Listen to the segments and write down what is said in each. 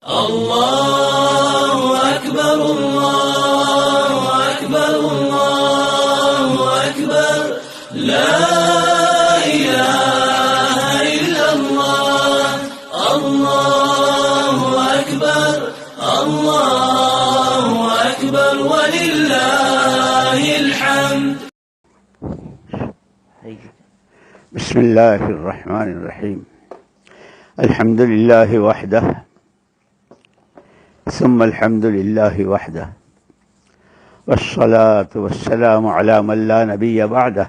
الله أكبر الله أكبر الله أكبر لا إله إلا الله الله أكبر الله أكبر ولله الحمد. بسم الله الرحمن الرحيم. الحمد لله وحده ثم الحمد لله وحده والصلاة والسلام على من لا نبي بعده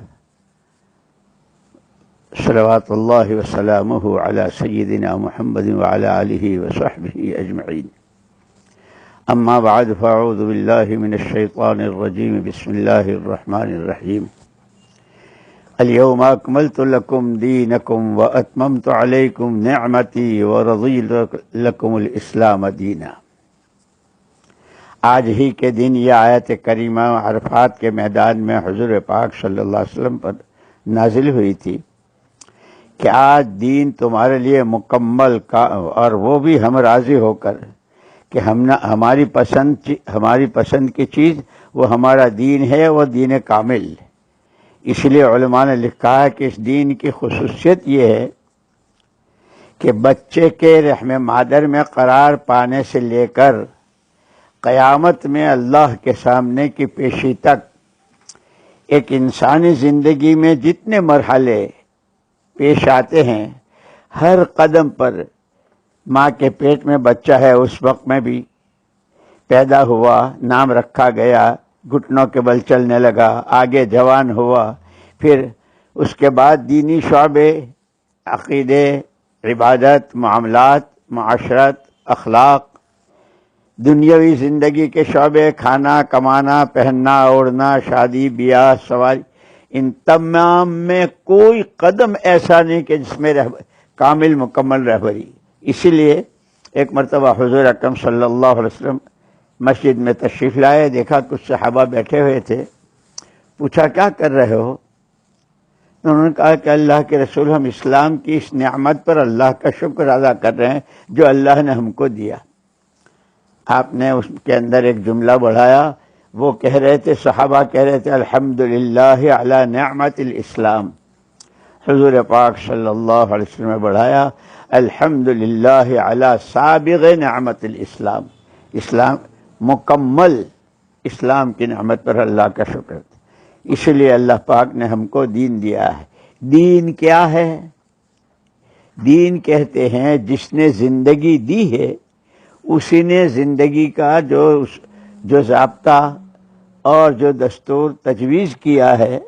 صلوات الله وسلامه على سيدنا محمد وعلى آله وصحبه أجمعين. أما بعد فأعوذ بالله من الشيطان الرجيم. بسم الله الرحمن الرحيم. اليوم أكملت لكم دينكم وأتممت عليكم نعمتي ورضيت لكم الإسلام دينا. آج ہی کے دن یہ آیت کریمہ عرفات کے میدان میں حضور پاک صلی اللہ علیہ وسلم پر نازل ہوئی تھی کہ آج دین تمہارے لیے مکمل کا، اور وہ بھی ہم راضی ہو کر کہ ہماری پسند کی چیز وہ ہمارا دین ہے، وہ دین کامل. اس لیے علماء نے لکھا ہے کہ اس دین کی خصوصیت یہ ہے کہ بچے کے رحم مادر میں قرار پانے سے لے کر قیامت میں اللہ کے سامنے کی پیشی تک ایک انسانی زندگی میں جتنے مرحلے پیش آتے ہیں، ہر قدم پر ماں کے پیٹ میں بچہ ہے اس وقت میں بھی پیدا ہوا، نام رکھا گیا، گھٹنوں کے بل چلنے لگا، آگے جوان ہوا، پھر اس کے بعد دینی شعبے، عقیدے، عبادت، معاملات، معاشرت، اخلاق، دنیاوی زندگی کے شعبے، کھانا کمانا، پہننا اوڑھنا، شادی بیاہ، سواری، ان تمام میں کوئی قدم ایسا نہیں کہ جس میں کامل مکمل رہبری. اسی لیے ایک مرتبہ حضور اکرم صلی اللہ علیہ وسلم مسجد میں تشریف لائے، دیکھا کچھ صحابہ بیٹھے ہوئے تھے، پوچھا کیا کر رہے ہو؟ انہوں نے کہا کہ اللہ کے رسول، ہم اسلام کی اس نعمت پر اللہ کا شکر ادا کر رہے ہیں جو اللہ نے ہم کو دیا. آپ نے اس کے اندر ایک جملہ بڑھایا، وہ کہہ رہے تھے، صحابہ کہہ رہے تھے الحمدللہ علی نعمت الاسلام. حضور پاک صلی اللہ علیہ وسلم نے بڑھایا الحمدللہ علی سابغ نعمت الاسلام. اسلام مکمل اسلام کی نعمت پر اللہ کا شکر. اس لیے اللہ پاک نے ہم کو دین دیا ہے. دین کیا ہے؟ دین کہتے ہیں جس نے زندگی دی ہے اسی نے زندگی کا جو ضابطہ اور جو دستور تجویز کیا ہے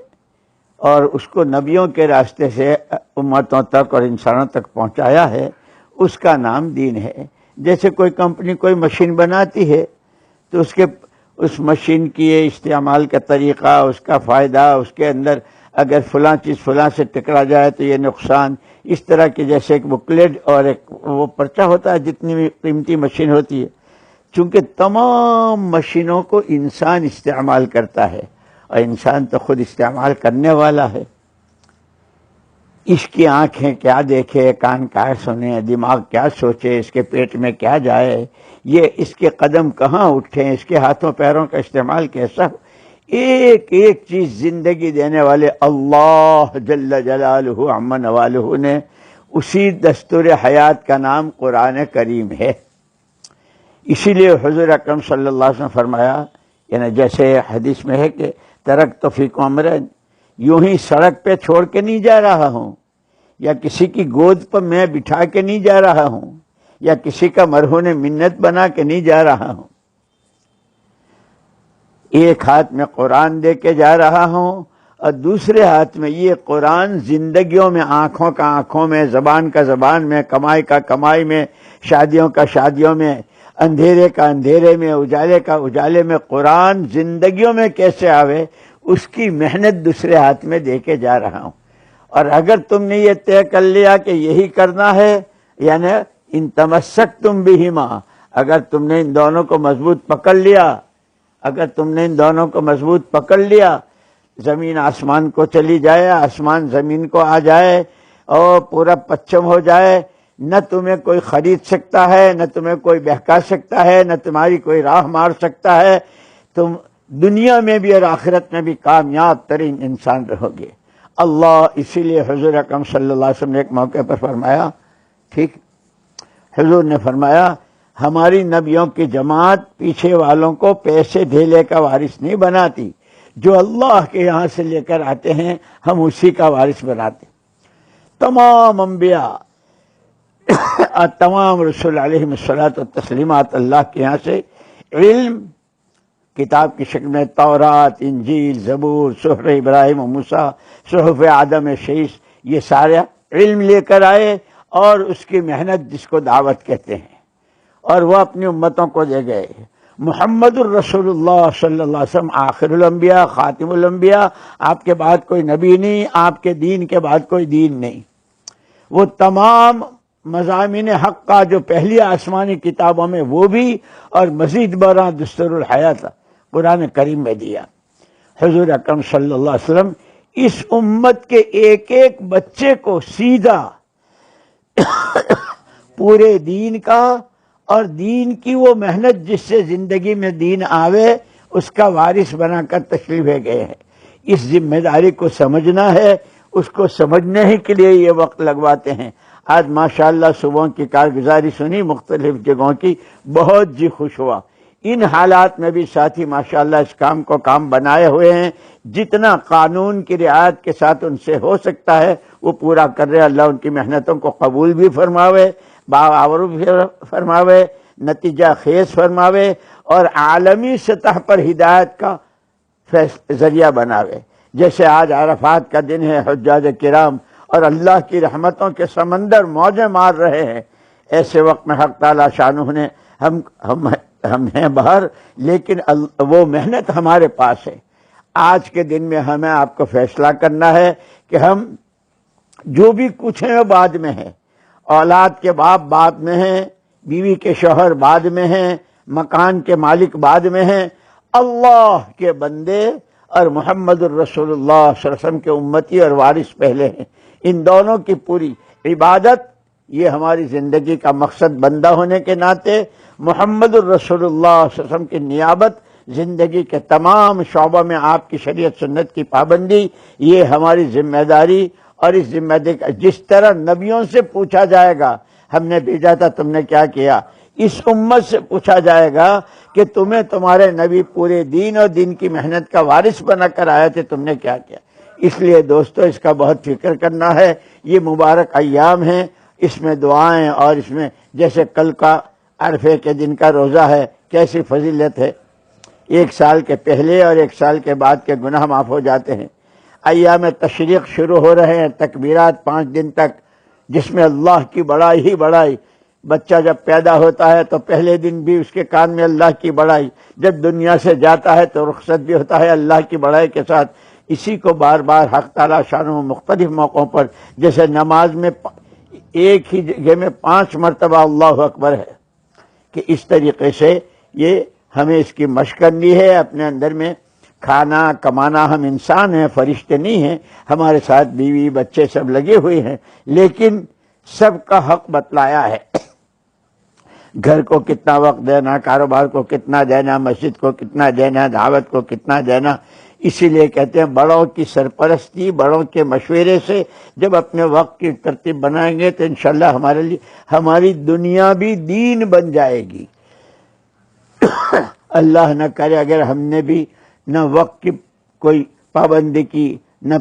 اور اس کو نبیوں کے راستے سے امتوں تک اور انسانوں تک پہنچایا ہے، اس کا نام دین ہے. جیسے کوئی کمپنی کوئی مشین بناتی ہے تو اس مشین کی استعمال کا طریقہ، اس کا فائدہ، اس کے اندر اگر فلاں چیز فلاں سے ٹکرا جائے تو یہ نقصان، اس طرح کے جیسے ایک بکلیٹ اور ایک وہ پرچہ ہوتا ہے جتنی بھی قیمتی مشین ہوتی ہے. چونکہ تمام مشینوں کو انسان استعمال کرتا ہے اور انسان تو خود استعمال کرنے والا ہے. اس کی آنکھیں کیا دیکھے، کان کیا سنے، دماغ کیا سوچے، اس کے پیٹ میں کیا جائے، یہ اس کے قدم کہاں اٹھیں، اس کے ہاتھوں پیروں کا استعمال کیسا، ایک ایک چیز زندگی دینے والے اللہ جل جلالہ عم نوالہ نے اسی دستور حیات کا نام قرآن کریم ہے. اسی لیے حضور اکرم صلی اللہ علیہ وسلم فرمایا، یعنی جیسے حدیث میں ہے کہ ترکت فیکم امرین، یوں ہی سڑک پہ چھوڑ کے نہیں جا رہا ہوں، یا کسی کی گود پر میں بٹھا کے نہیں جا رہا ہوں، یا کسی کا مرہون منت بنا کے نہیں جا رہا ہوں. ایک ہاتھ میں قرآن دے کے جا رہا ہوں اور دوسرے ہاتھ میں یہ قرآن زندگیوں میں، آنکھوں کا آنکھوں میں، زبان کا زبان میں، کمائی کا کمائی میں، شادیوں کا شادیوں میں، اندھیرے کا اندھیرے میں، اجالے کا اجالے میں، قرآن زندگیوں میں کیسے آوے اس کی محنت دوسرے ہاتھ میں دے کے جا رہا ہوں. اور اگر تم نے یہ طے کر لیا کہ یہی کرنا ہے، یعنی ان تمسکتم بہما، اگر تم نے ان دونوں کو مضبوط پکڑ لیا، زمین آسمان کو چلی جائے، آسمان زمین کو آ جائے اور پورا پچھم ہو جائے، نہ تمہیں کوئی خرید سکتا ہے، نہ تمہیں کوئی بہکا سکتا ہے، نہ تمہاری کوئی راہ مار سکتا ہے. تم دنیا میں بھی اور آخرت میں بھی کامیاب ترین انسان رہو گے. اللہ اسی لیے حضور اکرم صلی اللہ علیہ وسلم نے ایک موقع پر فرمایا، ٹھیک، حضور نے فرمایا ہماری نبیوں کی جماعت پیچھے والوں کو پیسے دھیلے کا وارث نہیں بناتی، جو اللہ کے یہاں سے لے کر آتے ہیں ہم اسی کا وارث بناتے. تمام انبیاء اور تمام رسول علیہ الصلوۃ والتسلیمات اللہ کے یہاں سے علم کتاب کی شکل میں تورات، انجیل، زبور، صحف ابراہیم و موسیٰ، صحف آدم شیش، یہ سارے علم لے کر آئے اور اس کی محنت جس کو دعوت کہتے ہیں، اور وہ اپنی امتوں کو دے گئے. محمد الرسول اللہ صلی اللہ علیہ وسلم آخر الانبیاء، خاتم الانبیاء، آپ کے بعد کوئی نبی نہیں، آپ کے دین کے بعد کوئی دین نہیں. وہ تمام مضامین حق کا جو پہلی آسمانی کتابوں میں وہ بھی، اور مزید برآں دستور الحیات قرآن کریم میں دیا. حضور اکرم صلی اللہ علیہ وسلم اس امت کے ایک ایک بچے کو سیدھا پورے دین کا اور دین کی وہ محنت جس سے زندگی میں دین آوے اس کا وارث بنا کر تشریف لے گئے ہیں. اس ذمہ داری کو سمجھنا ہے، اس کو سمجھنے ہی کے لیے یہ وقت لگواتے ہیں. آج ماشاءاللہ صبح کی کارگزاری سنی مختلف جگہوں کی، بہت جی خوش ہوا. ان حالات میں بھی ساتھی ماشاءاللہ اس کام کو کام بنائے ہوئے ہیں. جتنا قانون کی رعایت کے ساتھ ان سے ہو سکتا ہے وہ پورا کر رہے. اللہ ان کی محنتوں کو قبول بھی فرماوے، باور بھی فرماوے، نتیجہ خیز فرماوے، اور عالمی سطح پر ہدایت کا ذریعہ بناوے. جیسے آج عرفات کا دن ہے، حجاج کرام اور اللہ کی رحمتوں کے سمندر موجیں مار رہے ہیں. ایسے وقت میں حق تعالی شانہ نے ہم ہیں باہر، لیکن وہ محنت ہمارے پاس ہے. آج کے دن میں ہمیں آپ کو فیصلہ کرنا ہے کہ ہم جو بھی کچھ ہیں وہ بعد میں ہے. اولاد کے باپ بعد میں ہیں، بیوی کے شوہر بعد میں ہیں، مکان کے مالک بعد میں ہیں. اللہ کے بندے اور محمد الرسول اللہ صلی اللہ علیہ وسلم کے امتی اور وارث پہلے ہیں. ان دونوں کی پوری عبادت یہ ہماری زندگی کا مقصد بندہ ہونے کے ناطے، محمد الرسول اللہ صلی اللہ علیہ وسلم کی نیابت، زندگی کے تمام شعبوں میں آپ کی شریعت سنت کی پابندی، یہ ہماری ذمہ داری. اور اس ذمہ داری جس طرح نبیوں سے پوچھا جائے گا ہم نے بھیجا تھا تم نے کیا کیا، اس امت سے پوچھا جائے گا کہ تمہیں تمہارے نبی پورے دین اور دین کی محنت کا وارث بنا کر آئے تھے، تم نے کیا کیا. اس لیے دوستو اس کا بہت فکر کرنا ہے. یہ مبارک ایام ہیں، اس میں دعائیں، اور اس میں جیسے کل کا عرفے کے دن کا روزہ ہے، کیسی فضیلت ہے. ایک سال کے پہلے اور ایک سال کے بعد کے گناہ معاف ہو جاتے ہیں. ایام تشریق شروع ہو رہے ہیں، تکبیرات 5 دن تک، جس میں اللہ کی بڑائی ہی بڑائی. بچہ جب پیدا ہوتا ہے تو پہلے دن بھی اس کے کان میں اللہ کی بڑائی، جب دنیا سے جاتا ہے تو رخصت بھی ہوتا ہے اللہ کی بڑائی کے ساتھ. اسی کو بار بار حق تعالی شانہ مختلف موقعوں پر، جیسے نماز میں ایک ہی جگہ میں 5 مرتبہ اللہ اکبر ہے، کہ اس طریقے سے یہ ہمیں اس کی مشق کرنی ہے. اپنے اندر میں کھانا کمانا، ہم انسان ہیں، فرشتے نہیں ہیں. ہمارے ساتھ بیوی بچے سب لگے ہوئے ہیں، لیکن سب کا حق بتلایا ہے. گھر کو کتنا وقت دینا، کاروبار کو کتنا دینا، مسجد کو کتنا دینا، دعوت کو کتنا دینا. اسی لیے کہتے ہیں بڑوں کی سرپرستی، بڑوں کے مشورے سے جب اپنے وقت کی ترتیب بنائیں گے تو انشاءاللہ ہمارے لیے ہماری دنیا بھی دین بن جائے گی. اللہ نہ کرے اگر ہم نے بھی نہ وقت کی کوئی پابندی کی، نہ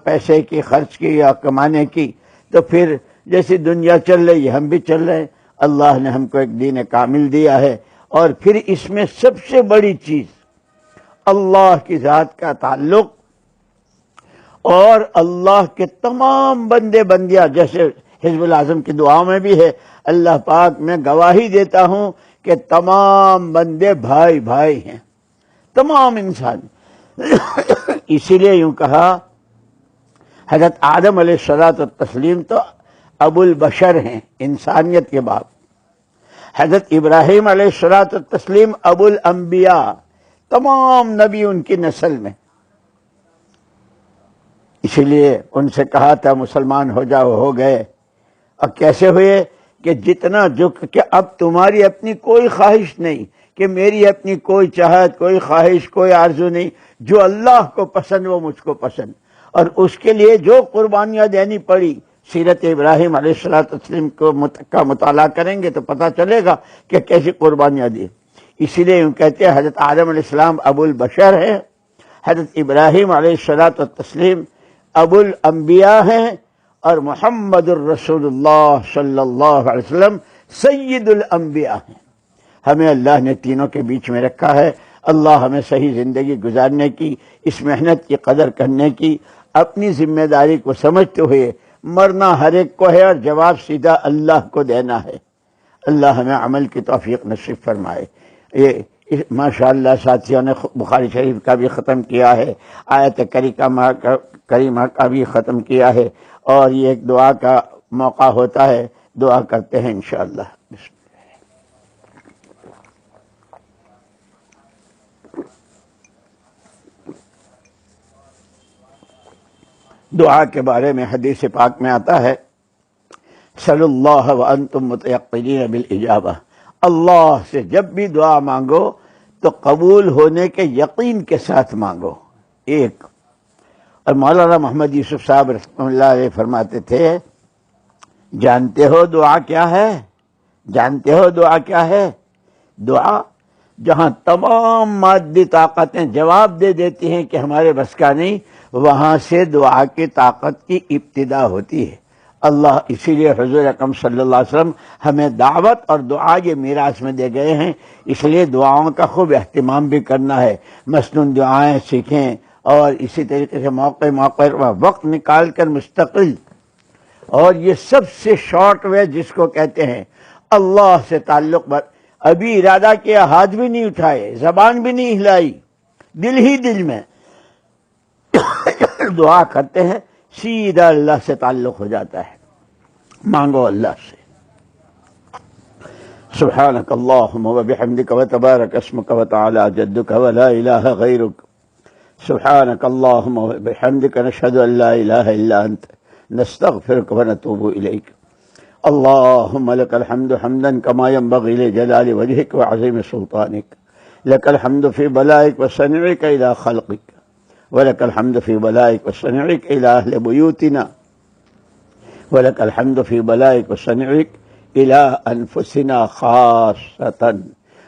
پیسے کی خرچ کی یا کمانے کی، تو پھر جیسی دنیا چل رہی ہے ہم بھی چل رہے ہیں. اللہ نے ہم کو ایک دین کامل دیا ہے، اور پھر اس میں سب سے بڑی چیز اللہ کی ذات کا تعلق، اور اللہ کے تمام بندے بندیاں، جیسے حزب الاعظم کی دعاؤں میں بھی ہے، اللہ پاک میں گواہی دیتا ہوں کہ تمام بندے بھائی بھائی ہیں، تمام انسان. اسی لیے یوں کہا حضرت آدم علیہ الصلوۃ والتسلیم تو ابو البشر ہیں، انسانیت کے باپ. حضرت ابراہیم علیہ الصلوۃ والتسلیم ابو الانبیاء، تمام نبی ان کی نسل میں. اسی لیے ان سے کہا تھا مسلمان ہو جاؤ، ہو گئے. اور کیسے ہوئے کہ جتنا جو کہ اب تمہاری اپنی کوئی خواہش نہیں، کہ میری اپنی کوئی چاہت، کوئی خواہش، کوئی آرزو نہیں، جو اللہ کو پسند وہ مجھ کو پسند، اور اس کے لیے جو قربانیاں دینی پڑی۔ سیرت ابراہیم علیہ السلام کا مطالعہ کریں گے تو پتہ چلے گا کہ کیسی قربانیاں دی۔ اسی لیے یوں کہتے ہیں حضرت آدم علیہ السلام ابو البشر ہے، حضرت ابراہیم علیہ السلام ابو الانبیاء ہیں، اور محمد الرسول اللہ صلی اللہ علیہ وسلم سید الانبیاء ہیں۔ ہمیں اللہ نے تینوں کے بیچ میں رکھا ہے۔ اللہ ہمیں صحیح زندگی گزارنے کی، اس محنت کی قدر کرنے کی، اپنی ذمہ داری کو سمجھتے ہوئے مرنا ہر ایک کو ہے، اور جواب سیدھا اللہ کو دینا ہے۔ اللہ ہمیں عمل کی توفیق نصیب فرمائے۔ یہ ماشاءاللہ ساتھیوں نے بخاری شریف کا بھی ختم کیا ہے، آیت کریمہ کا بھی ختم کیا ہے، اور یہ ایک دعا کا موقع ہوتا ہے، دعا کرتے ہیں انشاءاللہ۔ بسم دعا کے بارے میں حدیث پاک میں آتا ہے صلی اللہ وانتم متیقنین بالاجابہ، اللہ سے جب بھی دعا مانگو تو قبول ہونے کے یقین کے ساتھ مانگو۔ ایک اور مولانا محمد یوسف صاحب رحمۃ اللہ علیہ فرماتے تھے، جانتے ہو دعا کیا ہے؟ جانتے ہو دعا کیا ہے؟ دعا جہاں تمام مادی طاقتیں جواب دے دیتی ہیں کہ ہمارے بس کا نہیں، وہاں سے دعا کی طاقت کی ابتدا ہوتی ہے۔ اللہ اسی لیے حضور اکرم صلی اللہ علیہ وسلم ہمیں دعوت اور دعا یہ میراث میں دے گئے ہیں، اس لیے دعاؤں کا خوب اہتمام بھی کرنا ہے، مسنون دعائیں سیکھیں، اور اسی طریقے سے موقع پر وقت نکال کر مستقل، اور یہ سب سے شارٹ وے جس کو کہتے ہیں اللہ سے تعلق پر ابھی ارادہ کیا، ہاتھ بھی نہیں اٹھائے، زبان بھی نہیں ہلائی، دل ہی دل میں دعا کرتے ہیں، سیدھا اللہ سے تعلق ہو جاتا ہے۔ مانگو اللہ سے۔ سبحانک اللہم وبحمدک وتبارک اسمک وتعالی جدک ولا الہ غیرک، سبحانک اللہم وبحمدک نشہد ان لا الہ الا انت نستغفرک ونتوب الیک۔ اللہم لک الحمد حمدا کما ينبغی لجلال وجہک وعظیم سلطانک، لک الحمد فی بلائک وصنعک الی خلقک، ولك الحمد في بلائك وصنعك إلى أهل بيوتنا، ولك الحمد في بلائك وصنعك إلى أنفسنا خاصة،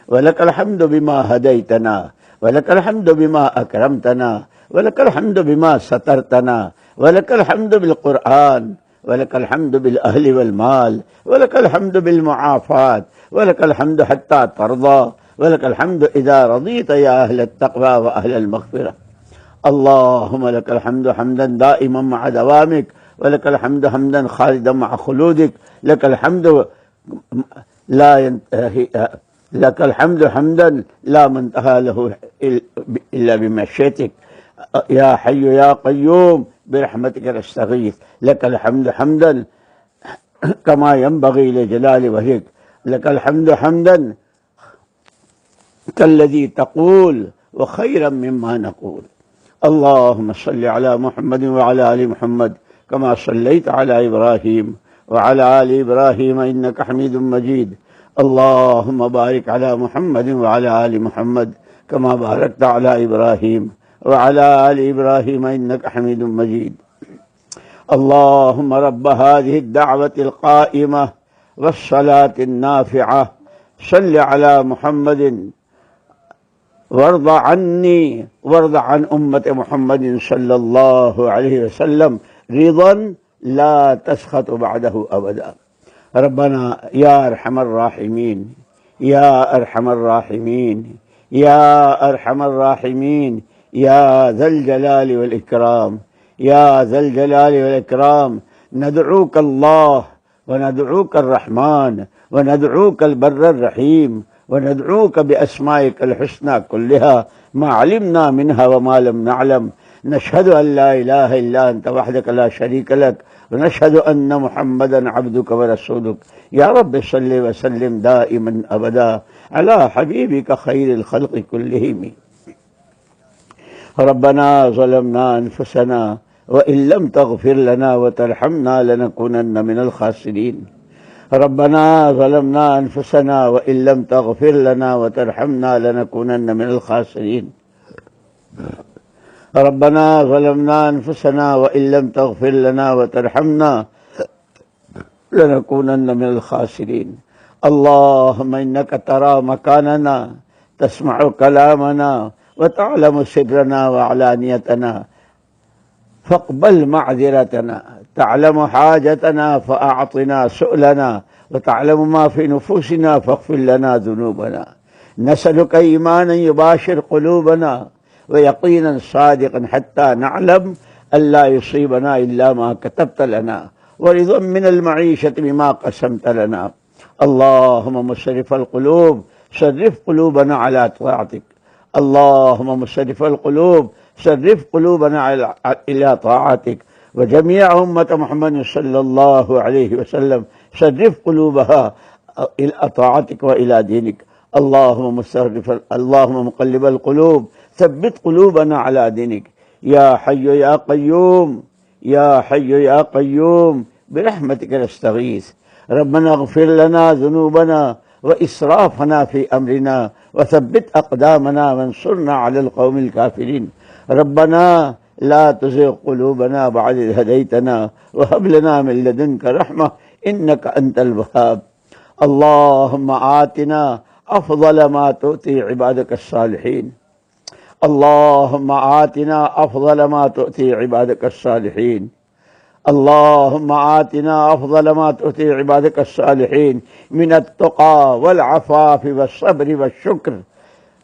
ولك الحمد بما هديتنا، ولك الحمد بما أكرمتنا، ولك الحمد بما سترتنا، ولك الحمد بالقرآن، ولك الحمد بالأهل والمال، ولك الحمد بالمعافاة، ولك الحمد حتى ترضى، ولك الحمد إذا رضيت يا أهل التقوى وأهل المغفرة۔ اللهم لك الحمد حمدا دائما مع دوامك، ولك الحمد حمدا خالدا مع خلودك، لك الحمد لا ينتهي، لك الحمد حمدا لا منتهى له إلا بمشيئتك، يا حي يا قيوم برحمتك نستغيث، لك الحمد حمدا كما ينبغي لجلال وجهك، لك الحمد حمدا كالذي تقول وخيرا مما نقول۔ اللهم صل على محمد وعلى آل محمد كما صليت على إبراهيم وعلى آل إبراهيم إنك حميد مجيد، اللهم بارك على محمد وعلى آل محمد كما باركت على إبراهيم وعلى آل إبراهيم إنك حميد مجيد۔ اللهم رب هذه الدعوة القائمة والصلاة النافعة صل على محمد وارض عني وارض عن أمة محمد صلى الله عليه وسلم رضا لا تسخط بعده أبدا۔ ربنا يا أرحم الراحمين، يا أرحم الراحمين، يا أرحم الراحمين، يا ذا الجلال والإكرام، يا ذا الجلال والإكرام، ندعوك الله وندعوك الرحمن وندعوك البر الرحيم، وندعوك بأسمائك الحسنى كلها ما علمنا منها وما لم نعلم، نشهد أن لا إله إلا أنت وحدك لا شريك لك، ونشهد أن محمدا عبدك ورسولك۔ يا رب صل وسلم دائما أبدا على حبيبك خير الخلق كلهم۔ ربنا ظلمنا أنفسنا وإن لم تغفر لنا وترحمنا لنكونن من الخاسرين. ربنا ظلمنا أنفسنا وإن لم تغفر لنا وترحمنا لنكونن من الخاسرين. ربنا ظلمنا أنفسنا وإن لم تغفر لنا وترحمنا لنكونن من الخاسرين. اللهم إنك ترى مكاننا، تسمع كلامنا، وتعلم سرنا وعلانيتنا، فاقبل معذرتنا. تعلم حاجتنا فأعطنا سؤلنا، وتعلم ما في نفوسنا فاغفر لنا ذنوبنا. نسألك إيمانا يباشر قلوبنا، ويقينا صادقا حتى نعلم أن لا يصيبنا إلا ما كتبت لنا، ورضا من المعيشة بما قسمت لنا. اللهم مصرف القلوب صرف قلوبنا على طاعتك. اللهم مصرف القلوب صرف قلوبنا إلى طاعتك. وجميع أمة محمد صلى الله عليه وسلم صرف قلوبها إلى طاعتك وإلى دينك. اللهم مقلب القلوب ثبت قلوبنا على دينك. يا حي يا قيوم، يا حي يا قيوم، برحمتك نستغيث. ربنا اغفر لنا ذنوبنا وإسرافنا في أمرنا، وثبت أقدامنا وانصرنا على القوم الكافرين. ربنا لا تزغ قلوبنا بعد إذ هديتنا، وهب لنا من لدنك رحمة إنك أنت الوهاب. اللهم آتنا أفضل ما تؤتي عبادك الصالحين. اللهم آتنا أفضل ما تؤتي عبادك الصالحين. اللهم آتنا أفضل ما تؤتي عبادك الصالحين من التقى والعفاف والصبر والشكر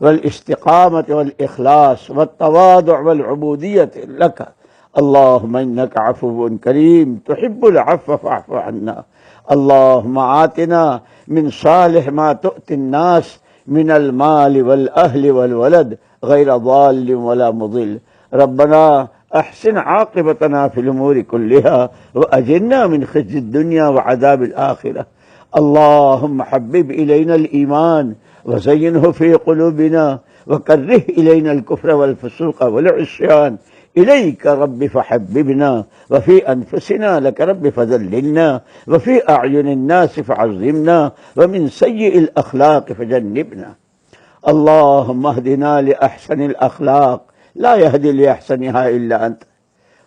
والاستقامة والإخلاص والتواضع والعبودية لك. اللهم إنك عفو كريم تحب العفو فاعف عنا. اللهم آتنا من صالح ما تؤتي الناس من المال والأهل والولد غير ضال ولا مضل. ربنا أحسن عاقبتنا في الأمور كلها، وأجرنا من خزي الدنيا وعذاب الآخرة. اللهم حبب إلينا الإيمان وزينه في قلوبنا، وكره إلينا الكفر والفسوق والعصيان. إليك رب فحببنا، وفي أنفسنا لك رب فذللنا، وفي أعين الناس فعظمنا، ومن سيء الأخلاق فجنبنا. اللهم اهدنا لأحسن الأخلاق، لا يهدي لأحسنها إلا أنت،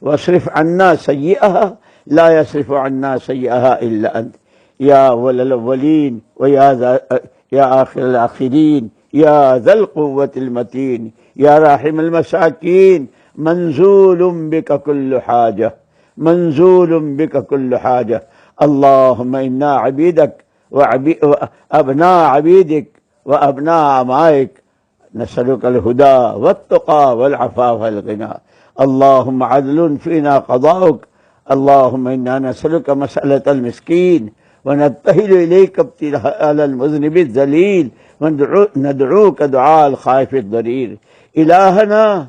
واصرف عنا سيئها، لا يصرف عنا سيئها إلا أنت. يا أول الأولين يا آخر الآخرين، يا ذا القوة المتين، يا راحم المساكين، منزول بك كل حاجة، منزول بك كل حاجة. اللهم إنا عبيدك وأبناء عبيدك وأبناء أمائك، نسألك الهدى والتقى والعفاف والغنى. اللهم عدل فينا قضاؤك. اللهم إنا نسألك مسألة المسكين، ونبتهل إليك ابتهال المذنب الذليل، وندعوك دعاء الخائف الضرير. إلهنا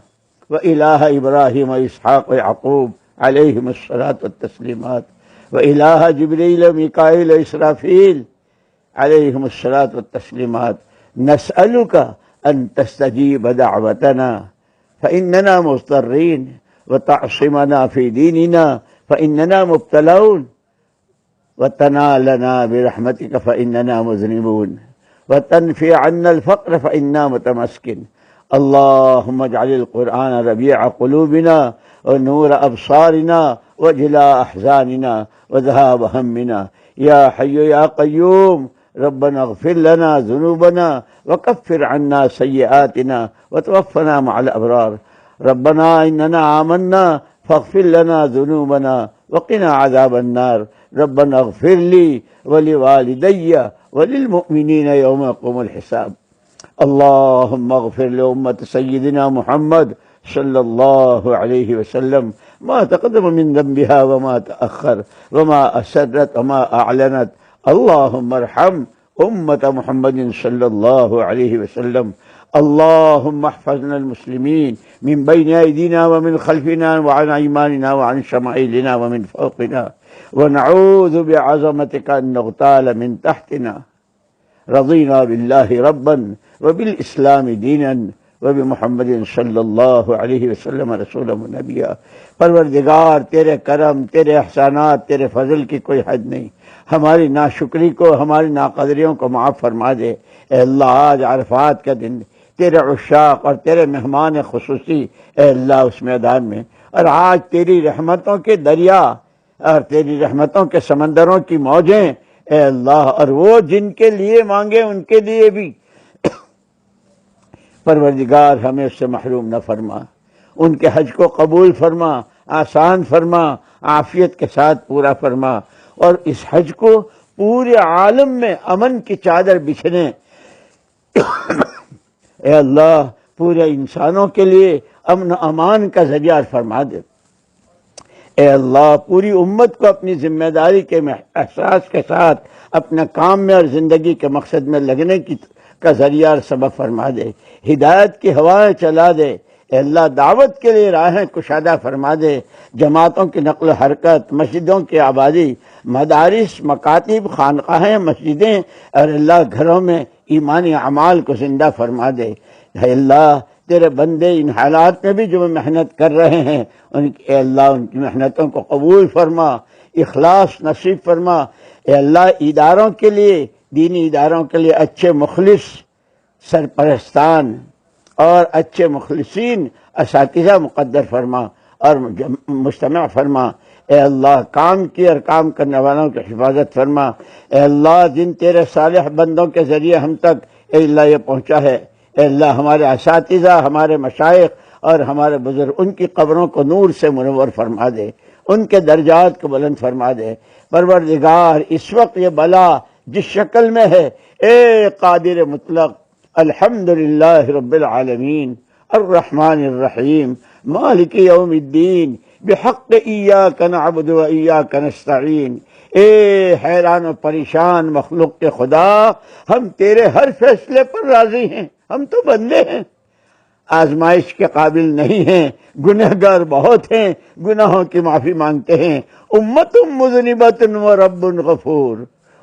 وإله إبراهيم وإسحاق ويعقوب عليهم الصلاة والتسليمات، وإله جبريل وميكائيل وإسرافيل عليهم الصلاة والتسليمات، نسألك أن تستجيب دعوتنا فإننا مضطرين، وتعصمنا في ديننا فإننا مبتلون، وتنالنا برحمتك فإننا مذنبون، وتنفي عنا الفقر فإنا متمسكن. اللهم اجعل القرآن ربيع قلوبنا ونور أبصارنا وجلاء أحزاننا وذهاب همنا. يا حي يا قيوم، ربنا اغفر لنا ذنوبنا وكفر عنا سيئاتنا وتوفنا مع الأبرار. ربنا إننا آمنا فاغفر لنا ذنوبنا وقنا عذاب النار. ربنا اغفر لي ولوالدي وللمؤمنين يوم يقوم الحساب. اللهم اغفر لأمة سيدنا محمد صلى الله عليه وسلم ما تقدم من ذنبها وما تأخر، وما أسرت وما أعلنت. اللهم ارحم أمة محمد صلى الله عليه وسلم. اللهم احفظنا المسلمين من بين أيدينا ومن خلفنا وعن أيماننا وعن شمائلنا ومن فوقنا، ونعوذ بعظمتك أن نغتال من تحتنا. رضينا بالله ربا وبالإسلام دينا وبمحمد صلی اللہ علیہ وسلم رسولا نبیا۔ پروردگار تیرے کرم، تیرے احسانات، تیرے فضل کی کوئی حد نہیں، ہماری ناشکری کو، ہماری ناقدریوں کو معاف فرما دے۔ اے اللہ آج عرفات کا دن تیرے عشاق اور تیرے مہمان خصوصی اے اللہ اس میدان میں، اور آج تیری رحمتوں کے دریا اور تیری رحمتوں کے سمندروں کی موجیں اے اللہ، اور وہ جن کے لیے مانگے ان کے لیے بھی پروردگار ہمیں اس سے محروم نہ فرما، ان کے حج کو قبول فرما، آسان فرما، عافیت کے ساتھ پورا فرما، اور اس حج کو پورے عالم میں امن کی چادر بچھنے اے اللہ پورے انسانوں کے لیے امن و امان کا ذریعہ فرما دے۔ اے اللہ پوری امت کو اپنی ذمہ داری کے احساس کے ساتھ اپنے کام میں اور زندگی کے مقصد میں لگنے کا ذریعہ اور سبب فرما دے، ہدایت کی ہوائیں چلا دے۔ اے اللہ دعوت کے لیے راہیں کشادہ فرما دے، جماعتوں کی نقل و حرکت، مسجدوں کی آبادی، مدارس، مکاتب، خانقاہیں، مسجدیں اور اللہ گھروں میں ایمانی اعمال کو زندہ فرما دے۔ اے اللہ تیرے بندے ان حالات میں بھی جو محنت کر رہے ہیں اے اللہ ان کی محنتوں کو قبول فرما، اخلاص نصیب فرما۔ اے اللہ اداروں کے لیے، دینی اداروں کے لیے اچھے مخلص سرپرستان اور اچھے مخلصین اساتذہ مقدر فرما اور مجتمع فرما۔ اے اللہ کام کی اور کام کرنے والوں کی حفاظت فرما۔ اے اللہ جن تیرے صالح بندوں کے ذریعے ہم تک اے اللہ یہ پہنچا ہے، اے اللہ ہمارے اساتذہ، ہمارے مشائخ اور ہمارے بزرگ، ان کی قبروں کو نور سے منور فرما دے، ان کے درجات کو بلند فرما دے۔ پروردگار اس وقت یہ بلا جس شکل میں ہے، اے قادر مطلق، الحمدللہ رب العالمین الرحمن الرحیم مالک یوم الدین بحق ایاک نعبد و ایاک نستعین۔ اے حیران و پریشان مخلوق کے خدا، ہم تیرے ہر فیصلے پر راضی ہیں، ہم تو بندے ہیں، آزمائش کے قابل نہیں ہیں، گنہگار بہت ہیں، گناہوں کی معافی مانگتے ہیں۔ امت مذنبۃ و رب غفور،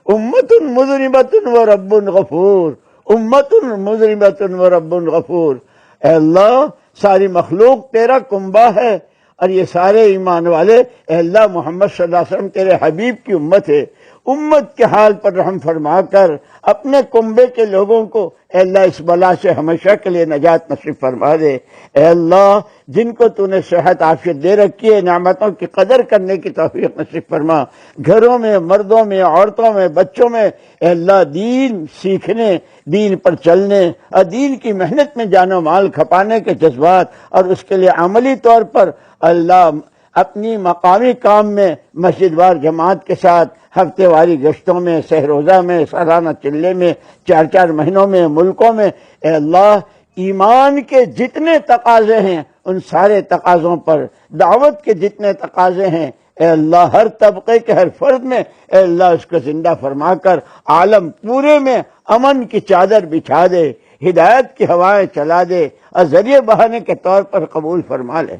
امت مذنبۃ و رب غفور، امت مذنبۃ و رب غفور۔ اے اللہ ساری مخلوق تیرا کنبہ ہے، اور یہ سارے ایمان والے اے اللہ محمد صلی اللہ علیہ وسلم تیرے حبیب کی امت ہے۔ امت کے حال پر رحم فرما کر اپنے کنبے کے لوگوں کو اے اللہ اس بلا سے ہمیشہ کے لیے نجات نصیب فرما دے۔ اے اللہ جن کو تو نے صحت عافیت دے رکھی ہے، نعمتوں کی قدر کرنے کی توفیق نصیب فرما۔ گھروں میں، مردوں میں، عورتوں میں، بچوں میں اے اللہ دین سیکھنے، دین پر چلنے اور دین کی محنت میں جان و مال کھپانے کے جذبات اور اس کے لیے عملی طور پر اللہ اپنی مقامی کام میں مسجد وار جماعت کے ساتھ ہفتے واری گشتوں میں، سہ روزہ میں، سالانہ چلے میں، 4 مہینوں میں، ملکوں میں اے اللہ ایمان کے جتنے تقاضے ہیں ان سارے تقاضوں پر، دعوت کے جتنے تقاضے ہیں اے اللہ ہر طبقے کے ہر فرد میں اے اللہ اس کو زندہ فرما کر عالم پورے میں امن کی چادر بچھا دے، ہدایت کی ہوائیں چلا دے اور ذریعے بہانے کے طور پر قبول فرما لے۔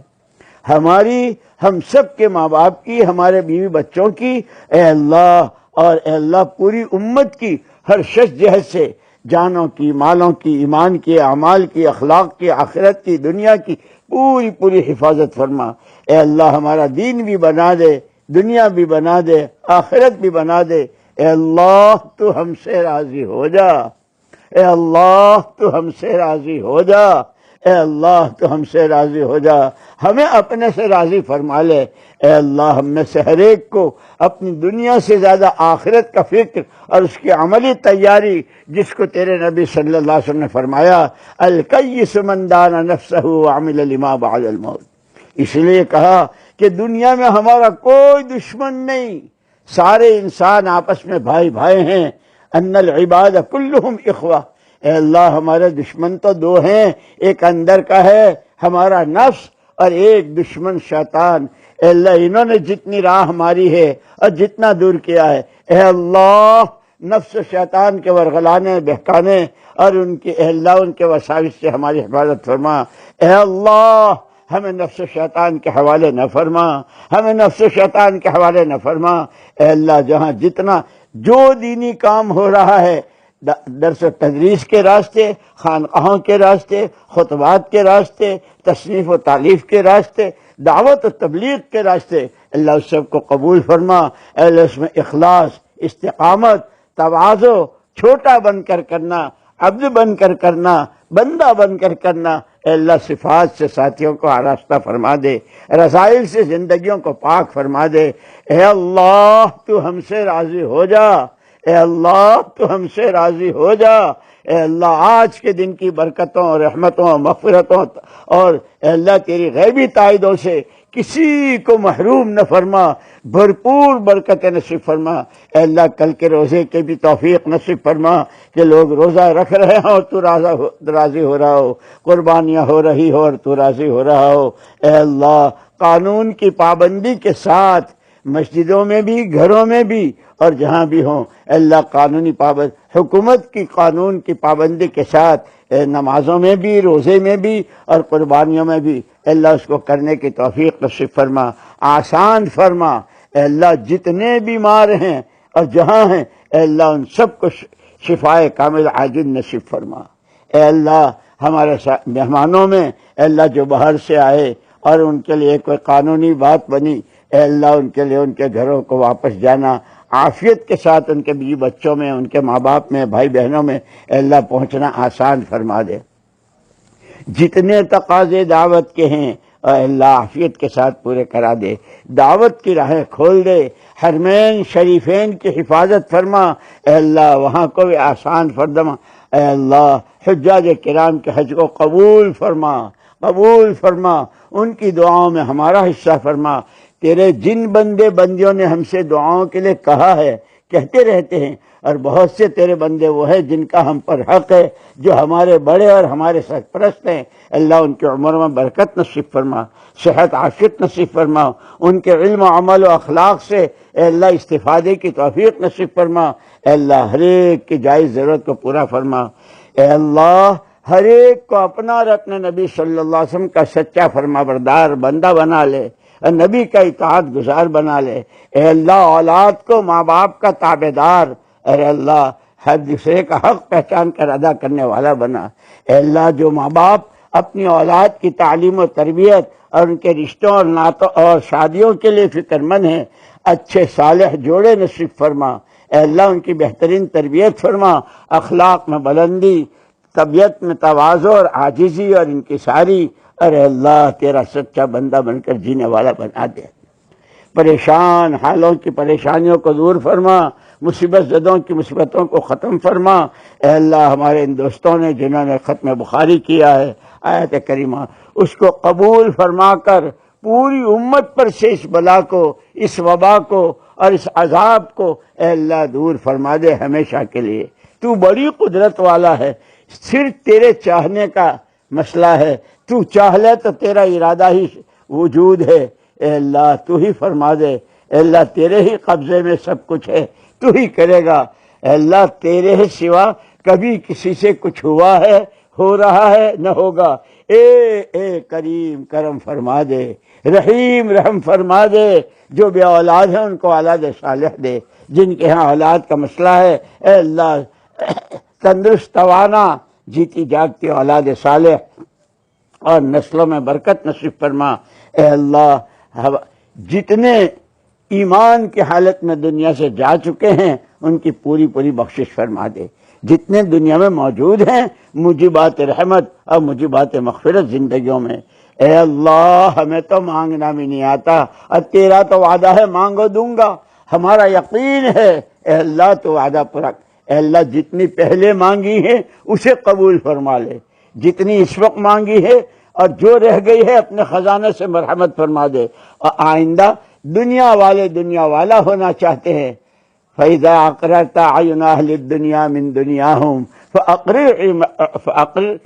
ہماری، ہم سب کے ماں باپ کی، ہمارے بیوی بچوں کی اے اللہ، اور اے اللہ پوری امت کی ہر شش جہت سے جانوں کی، مالوں کی، ایمان کی، اعمال کی، اخلاق کی، آخرت کی، دنیا کی پوری حفاظت فرما۔ اے اللہ ہمارا دین بھی بنا دے، دنیا بھی بنا دے، آخرت بھی بنا دے۔ اے اللہ تو ہم سے راضی ہو جا، اے اللہ تو ہم سے راضی ہو جا، اے اللہ تو ہم سے راضی ہو جا، ہمیں اپنے سے راضی فرما لے۔ اے اللہ ہم میں سے ہر ایک کو اپنی دنیا سے زیادہ آخرت کا فکر اور اس کی عملی تیاری، جس کو تیرے نبی صلی اللہ علیہ وسلم نے فرمایا الکیس من دان نفسہ وعمل لما بعد الموت، اس لیے کہا کہ دنیا میں ہمارا کوئی دشمن نہیں، سارے انسان آپس میں بھائی بھائی ہیں۔ ان العباد کلہم اخوہ، اے اللہ ہمارے دشمن تو 2 ہیں، ایک اندر کا ہے ہمارا نفس اور ایک دشمن شیطان۔ اے اللہ انہوں نے جتنی راہ ماری ہے اور جتنا دور کیا ہے اے اللہ نفس و شیطان کے ورغلانے بہکانے اور ان کی اے اللہ ان کے وساوس سے ہماری حفاظت فرما۔ اے اللہ ہمیں نفس و شیطان کے حوالے نہ فرما، ہمیں نفس و شیطان کے حوالے نہ فرما۔ اے اللہ جہاں جتنا جو دینی کام ہو رہا ہے درس و تدریس کے راستے، خانقاہوں کے راستے، خطبات کے راستے، تصنیف و تالیف کے راستے، دعوت و تبلیغ کے راستے، اللہ اس سب کو قبول فرما۔ اے اللہ اس میں اخلاص، استقامت، تواضع، چھوٹا بن کر کرنا، عبد بن کر کرنا، بندہ بن کر کرنا، اے اللہ صفات سے ساتھیوں کو آراستہ فرما دے، رذائل سے زندگیوں کو پاک فرما دے۔ اے اللہ تو ہم سے راضی ہو جا، اے اللہ تو ہم سے راضی ہو جا۔ اے اللہ آج کے دن کی برکتوں، رحمتوں، مغفرتوں اور اے اللہ تیری غیبی تائیدوں سے کسی کو محروم نہ فرما، بھرپور برکت نصیب فرما۔ اے اللہ کل کے روزے کے بھی توفیق نصیب فرما کہ لوگ روزہ رکھ رہے ہوں اور تو راضی ہو رہا ہو، قربانیاں ہو رہی ہو اور تو راضی ہو رہا ہو۔ اے اللہ قانون کی پابندی کے ساتھ مسجدوں میں بھی، گھروں میں بھی اور جہاں بھی ہوں، اے اللہ قانونی حکومت کی قانون کی پابندی کے ساتھ نمازوں میں بھی، روزے میں بھی اور قربانیوں میں بھی اے اللہ اس کو کرنے کی توفیق نصیب فرما، آسان فرما۔ اے اللہ جتنے بیمار ہیں اور جہاں ہیں اے اللہ ان سب کو شفائے کامل عاجل نصیب فرما۔ اے اللہ ہمارے مہمانوں میں اے اللہ جو باہر سے آئے اور ان کے لیے کوئی قانونی بات بنی، اے اللہ ان کے لیے ان کے گھروں کو واپس جانا عافیت کے ساتھ، ان کے بیوی بچوں میں، ان کے ماں باپ میں، بھائی بہنوں میں اے اللہ پہنچنا آسان فرما دے۔ جتنے تقاضے دعوت کے ہیں اے اللہ عافیت کے ساتھ پورے کرا دے، دعوت کی راہیں کھول دے، حرمین شریفین کی حفاظت فرما، اے اللہ وہاں کو بھی آسان فرما۔ اے اللہ حجاج کرام کے حج کو قبول فرما، قبول فرما، ان کی دعاؤں میں ہمارا حصہ فرما۔ تیرے جن بندے بندیوں نے ہم سے دعاؤں کے لیے کہا ہے، کہتے رہتے ہیں، اور بہت سے تیرے بندے وہ ہیں جن کا ہم پر حق ہے، جو ہمارے بڑے اور ہمارے سرپرست ہیں، اللہ ان کی عمر میں برکت نصیب فرما، صحت عافیت نصیب فرما، ان کے علم و عمل و اخلاق سے اے اللہ استفادے کی توفیق نصیب فرما۔ اے اللہ ہر ایک کی جائز ضرورت کو پورا فرما۔ اے اللہ ہر ایک کو اپنا رکن نبی صلی اللہ علیہ وسلم کا سچا فرما بردار بندہ بنا لے، اور نبی کا اطاعت گزار بنا لے۔ اے اللہ اولاد کو ماں باپ کا تابع دار، اے اللہ ہر دوسرے کا حق پہچان کر ادا کرنے والا بنا۔ اے اللہ جو ماں باپ اپنی اولاد کی تعلیم و تربیت اور ان کے رشتوں اور نعتوں اور شادیوں کے لیے فکر مند ہیں، اچھے صالح جوڑے نصیب فرما۔ اے اللہ ان کی بہترین تربیت فرما، اخلاق میں بلندی، طبیعت میں تواضع اور عاجزی اور انکساری، ارے اللہ تیرا سچا بندہ بن کر جینے والا بنا دے۔ پریشان حالوں کی پریشانیوں کو دور فرما، مصیبت زدوں کی مصیبتوں کو ختم فرما۔ اے اللہ ہمارے ان دوستوں نے جنہوں نے ختم بخاری کیا ہے آیت کریمہ، اس کو قبول فرما کر پوری امت پر سے اس بلا کو، اس وبا کو اور اس عذاب کو اے اللہ دور فرما دے ہمیشہ کے لیے۔ تو بڑی قدرت والا ہے، صرف تیرے چاہنے کا مسئلہ ہے، تو چاہ لے تو تیرا ارادہ ہی وجود ہے۔ اے اللہ تو ہی فرما دے، اے اللہ تیرے ہی قبضے میں سب کچھ ہے، تو ہی کرے گا۔ اے اللہ تیرے سوا کبھی کسی سے کچھ ہوا ہے، ہو رہا ہے، نہ ہوگا۔ اے کریم کرم فرما دے، رحیم رحم فرما دے۔ جو بے اولاد ہیں ان کو اولاد صالح دے، جن کے ہاں اولاد کا مسئلہ ہے اے اللہ تندرست توانا جیتی جاگتی اولاد صالح اور نسلوں میں برکت نصیب فرما۔ اے اللہ جتنے ایمان کی حالت میں دنیا سے جا چکے ہیں ان کی پوری پوری بخشش فرما دے۔ جتنے دنیا میں موجود ہیں موجبات رحمت اور موجبات مغفرت زندگیوں میں، اے اللہ ہمیں تو مانگنا بھی نہیں آتا اور تیرا تو وعدہ ہے مانگو دوں گا، ہمارا یقین ہے۔ اے اللہ تو وعدہ پورا، اے اللہ جتنی پہلے مانگی ہے اسے قبول فرما لے، جتنی اس وقت مانگی ہے اور جو رہ گئی ہے اپنے خزانے سے مرحمت فرما دے۔ اور آئندہ دنیا والے دنیا والا ہونا چاہتے ہیں، فَإِذَا أَقْرَرْتَ عَيُنَ أَهْلِ الدُّنْيَا مِنْ دُنْيَاهُمْ فَأَقْرِرْ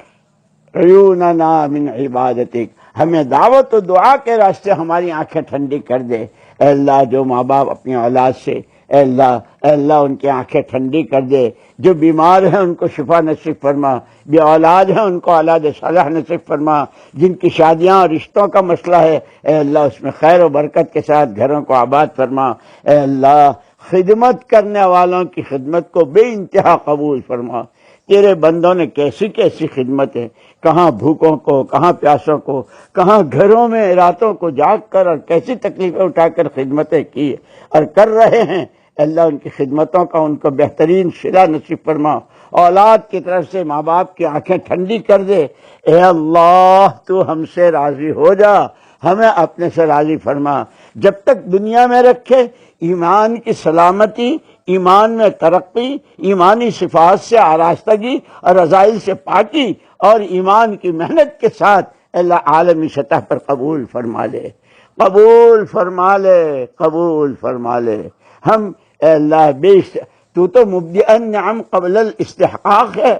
عُيُونَنَا مِنْ عِبَادَتِكَ۔ ہمیں دعوت و دعا کے راستے ہماری آنکھیں ٹھنڈی کر دے۔ اے اللہ جو ماں باپ اپنی اولاد سے اے اللہ ان کی آنکھیں ٹھنڈی کر دے، جو بیمار ہیں ان کو شفا نصیب فرما، بے اولاد ہیں ان کو اولاد صالح نصیب فرما، جن کی شادیاں اور رشتوں کا مسئلہ ہے اے اللہ اس میں خیر و برکت کے ساتھ گھروں کو آباد فرما۔ اے اللہ خدمت کرنے والوں کی خدمت کو بے انتہا قبول فرما۔ تیرے بندوں نے کیسی کیسی خدمت ہے، کہاں بھوکوں کو، کہاں پیاسوں کو، کہاں گھروں میں راتوں کو جاگ کر اور کیسی تکلیفیں اٹھا کر خدمتیں کی اور کر رہے ہیں۔ اللہ ان کی خدمتوں کا ان کو بہترین صلہ نصیب فرما، اولاد کی طرف سے ماں باپ کی آنکھیں ٹھنڈی کر دے۔ اے اللہ تو ہم سے راضی ہو جا، ہمیں اپنے سے راضی فرما۔ جب تک دنیا میں رکھے، ایمان کی سلامتی، ایمان میں ترقی، ایمانی صفات سے آراستگی اور رذائل سے پاکی اور ایمان کی محنت کے ساتھ اللہ عالمی سطح پر قبول فرما لے، قبول فرما لے، قبول فرما لے۔ ہم اے اللہ تو تو مبدع النعم قبل الاستحقاق ہے،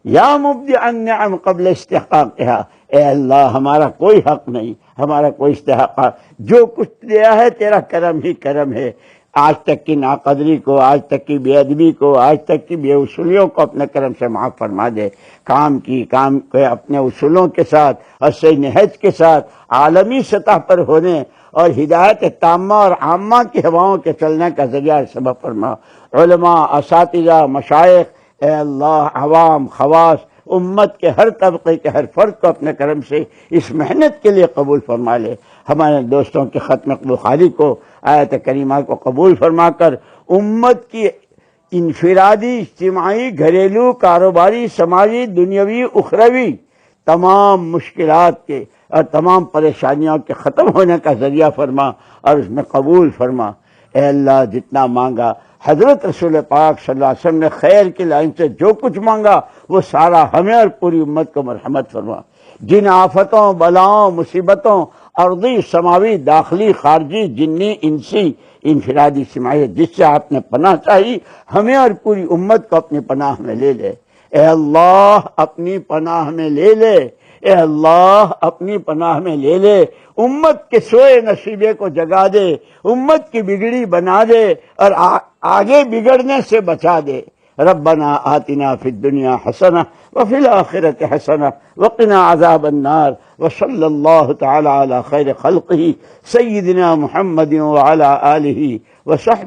یا مبدع النعم قبل استحقاقها۔ اے اللہ ہمارا کوئی حق نہیں، ہمارا کوئی استحقاق، جو کچھ دیا ہے تیرا کرم ہی کرم ہے۔ آج تک کی ناقدری کو، آج تک کی بے ادبی کو، آج تک کی بے اصولیوں کو اپنے کرم سے معاف فرما دے۔ کام کے اپنے اصولوں کے ساتھ اور صحیح نہج کے ساتھ عالمی سطح پر ہونے اور ہدایت تامہ اور عامہ کی ہواؤں کے چلنے کا ذریعہ سبب فرما۔ علماء، اساتذہ، مشائخ، اے اللہ عوام، خواص، امت کے ہر طبقے کے ہر فرد کو اپنے کرم سے اس محنت کے لیے قبول فرما لے۔ ہمارے دوستوں کے ختم بخاری کو، آیت کریمہ کو قبول فرما کر امت کی انفرادی، اجتماعی، گھریلو، کاروباری، سماجی، دنیاوی، اخروی تمام مشکلات کے اور تمام پریشانیوں کے ختم ہونے کا ذریعہ فرما اور اس میں قبول فرما۔ اے اللہ جتنا مانگا، حضرت رسول پاک صلی اللہ علیہ وسلم نے خیر کی لائن سے جو کچھ مانگا وہ سارا ہمیں اور پوری امت کو مرحمت فرما۔ جن آفتوں، بلاؤں، مصیبتوں، ارضی، سماوی، داخلی، خارجی، جنی، انسی، انفرادی، سماعی، جس سے آپ نے پناہ چاہی، ہمیں اور پوری امت کو اپنی پناہ میں لے لے۔ اے اللہ اپنی پناہ میں لے لے، اے اللہ اپنی پناہ میں لے لے۔ امت کے سوئے نصیبے کو جگا دے، امت کی بگڑی بنا دے اور آگے بگڑنے سے بچا دے۔ ربنا آتنا فی الدنیا حسنہ وفی الآخرۃ حسنہ وقنا عذاب النار، وصلی اللہ تعالی علی خیر خلقہ سیدنا محمد وعلی آلہ وصحبہ